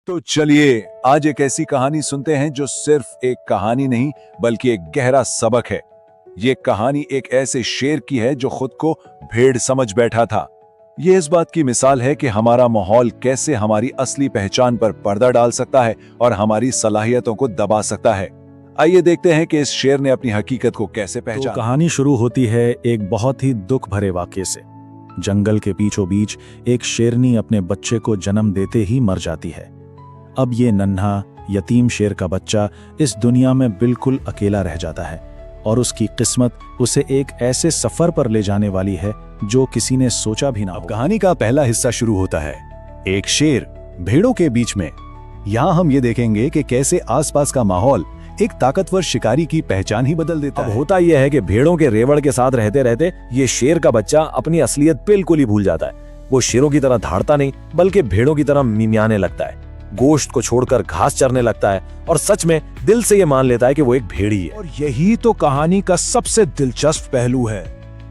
तो चलिए आज एक ऐसी कहानी सुनते हैं जो सिर्फ एक कहानी नहीं बल्कि एक गहरा सबक है। ये कहानी एक ऐसे शेर की है जो खुद को भेड़ समझ बैठा था। ये इस बात की मिसाल है कि हमारा माहौल कैसे हमारी असली पहचान पर पर्दा डाल सकता है और हमारी सलाहियतों को दबा सकता है। आइए देखते हैं कि इस शेर ने अपनी हकीकत को कैसे पहचाना। तो कहानी शुरू होती है एक बहुत ही दुख भरे वाक़ये से। जंगल के बीचों बीच एक शेरनी अपने बच्चे को जन्म देते ही मर जाती है। अब ये नन्हा यतीम शेर का बच्चा इस दुनिया में बिल्कुल अकेला रह जाता है और उसकी किस्मत उसे एक ऐसे सफर पर ले जाने वाली है जो किसी ने सोचा भी ना हो। कहानी का पहला हिस्सा शुरू होता है एक शेर भेड़ों के बीच में। यहाँ हम ये देखेंगे कि कैसे आसपास का माहौल एक ताकतवर शिकारी की पहचान ही बदल देता है। होता यह है कि भेड़ों के रेवड़ के साथ रहते रहते ये शेर का बच्चा अपनी असलियत बिल्कुल ही भूल जाता है। वो शेरों की तरह धाड़ता नहीं बल्कि भेड़ों की तरह मिमियाने लगता है, गोश्त को छोड़कर घास चरने लगता है और सच में दिल से ये मान लेता है कि वो एक भेड़ी है। और यही तो कहानी का सबसे दिलचस्प पहलू है।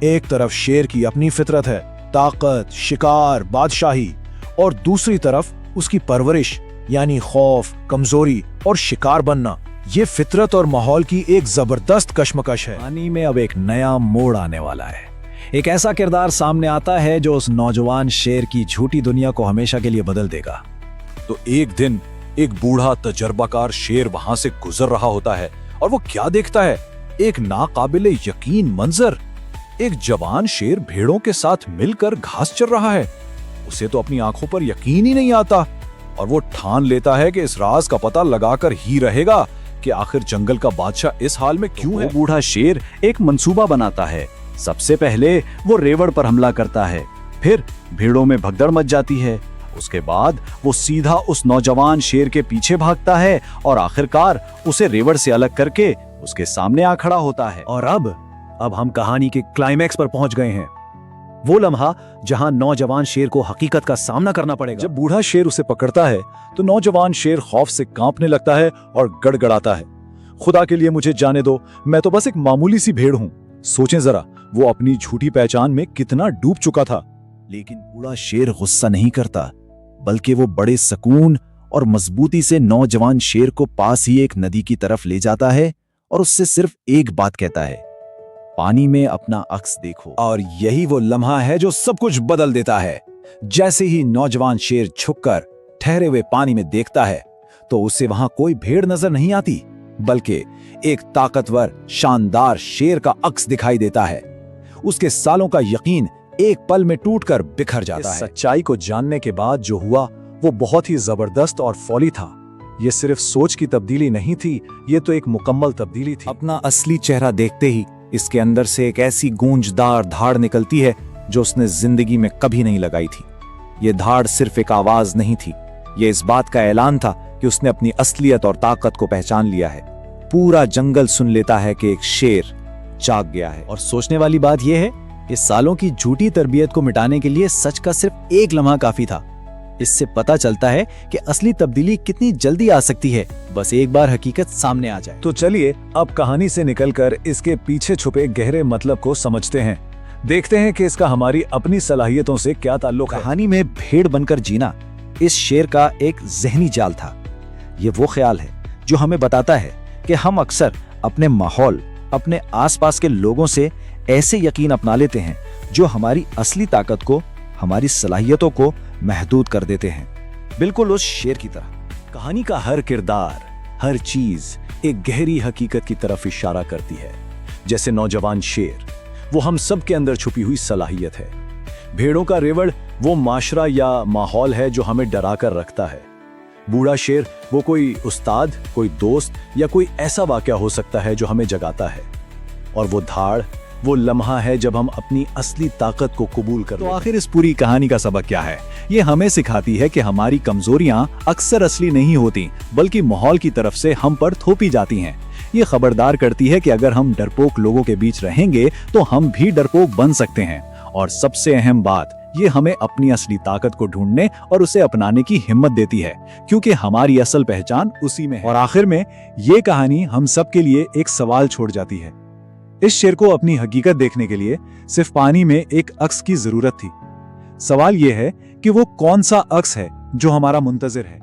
एक तरफ शेर की अपनी फितरत है, ताकत, शिकार, बादशाही, और दूसरी तरफ उसकी परवरिश यानी खौफ, कमजोरी और शिकार बनना। ये फितरत और माहौल की एक जबरदस्त कशमकश है। कहानी में अब एक नया मोड़ आने वाला है। एक ऐसा किरदार सामने आता है जो उस नौजवान शेर की झूठी दुनिया को हमेशा के लिए बदल देगा। तो एक दिन एक बूढ़ा तजर्बाकार शेर वहां से गुजर रहा होता है और वो क्या देखता है, एक नाकाबिले यकीन मंजर। एक जवान शेर भेड़ों के साथ मिलकर घास चर रहा है। उसे तो अपनी आंखों पर यकीन ही नहीं आता और वो ठान लेता है कि इस राज का पता लगाकर ही रहेगा कि आखिर जंगल का बादशाह इस हाल में क्यों है। बूढ़ा शेर एक मंसूबा बनाता है। सबसे पहले वो रेवड़ पर हमला करता है, फिर भेड़ों में भगदड़ मच जाती है। उसके बाद वो सीधा उस नौजवान शेर के पीछे भागता है और आखिरकार उसे रेवड़ से अलग करके उसके सामने आ खड़ा होता है। और अब हम कहानी के क्लाइमैक्स पर पहुंच गए हैं। वो लम्हा जहां नौजवान शेर को हकीकत का सामना करना पड़ेगा। जब बूढ़ा शेर उसे पकड़ता है तो नौजवान शेर खौफ से कांपने लगता है और गड़गड़ाता है, खुदा के लिए मुझे जाने दो, मैं तो बस एक मामूली सी भेड़ हूं। सोचें जरा, वो अपनी झूठी पहचान में कितना डूब चुका था। लेकिन बूढ़ा शेर गुस्सा नहीं करता, बल्कि वो बड़े सुकून और मजबूती से नौजवान शेर को पास ही एक नदी की तरफ ले जाता है और उससे सिर्फ एक बात कहता है, पानी में अपना अक्स देखो। और यही वो लम्हा है जो सब कुछ बदल देता है। जैसे ही नौजवान शेर झुककर ठहरे हुए पानी में देखता है तो उसे वहां कोई भेड़ नजर नहीं आती, बल्कि एक ताकतवर शानदार शेर का अक्स दिखाई देता है। उसके सालों का यकीन एक पल में टूटकर बिखर जाता है। सच्चाई को जानने के बाद जो हुआ वो बहुत ही जबरदस्त और फौली था। ये सिर्फ सोच की तब्दीली नहीं थी, ये तो एक मुकम्मल तब्दीली थी। अपना असली चेहरा देखते ही इसके अंदर से एक ऐसी गूंजदार धाड़ निकलती है जो उसने जिंदगी में कभी नहीं लगाई थी। ये धाड़ सिर्फ एक आवाज नहीं थी, ये इस बात का ऐलान था कि उसने अपनी असलियत और ताकत को पहचान लिया है। पूरा जंगल सुन लेता है कि एक शेर जाग गया है। और सोचने वाली बात यह है, इस सालों की झूठी तरबियत को मिटाने के लिए सच का सिर्फ एक लम्हा काफी था। इससे पता चलता है कि असली तब्दीली कितनी जल्दी आ सकती है, बस एक बार हकीकत सामने आ जाए। तो चलिए अब कहानी से निकलकर इसके पीछे छुपे गहरे मतलब को समझते हैं। देखते हैं कि इसका हमारी अपनी सलाहियतों से क्या ताल्लुक है। कहानी में भेड़ बनकर जीना इस शेर का एक जहनी जाल था। ये वो ख्याल है जो हमें बताता है कि हम अक्सर अपने माहौल, अपने आसपास के लोगों से ऐसे यकीन अपना लेते हैं जो हमारी असली ताकत को, हमारी सलाहियतों को महदूद कर देते हैं, बिल्कुल उस शेर की तरह। कहानी का हर किरदार, हर चीज एक गहरी हकीकत की तरफ इशारा करती है। जैसे नौजवान शेर, वो हम सब के अंदर छुपी हुई सलाहियत है। भेड़ों का रेवड़ वो माशरा या माहौल है जो हमें डरा कर रखता है। बूढ़ा शेर वो कोई उस्ताद, कोई दोस्त या कोई ऐसा वाकया हो सकता है जो हमें जगाता है। और वो धाड़ वो लम्हा है जब हम अपनी असली ताकत को कबूल कर लेते हैं। तो आखिर इस पूरी कहानी का सबक क्या है? ये हमें सिखाती है कि हमारी कमजोरियां अक्सर असली नहीं होती, बल्कि माहौल की तरफ से हम पर थोपी जाती हैं। ये खबरदार करती है कि अगर हम डरपोक लोगों के बीच रहेंगे तो हम भी डरपोक बन सकते हैं। और सबसे अहम बात, ये हमें अपनी असली ताकत को ढूंढने और उसे अपनाने की हिम्मत देती है, क्योंकि हमारी असल पहचान उसी में है। और आखिर में ये कहानी हम सब के लिए एक सवाल छोड़ जाती है। इस शेर को अपनी हकीकत देखने के लिए सिर्फ पानी में एक अक्स की जरूरत थी। सवाल यह है कि वो कौन सा अक्स है जो हमारा मुंतजिर है।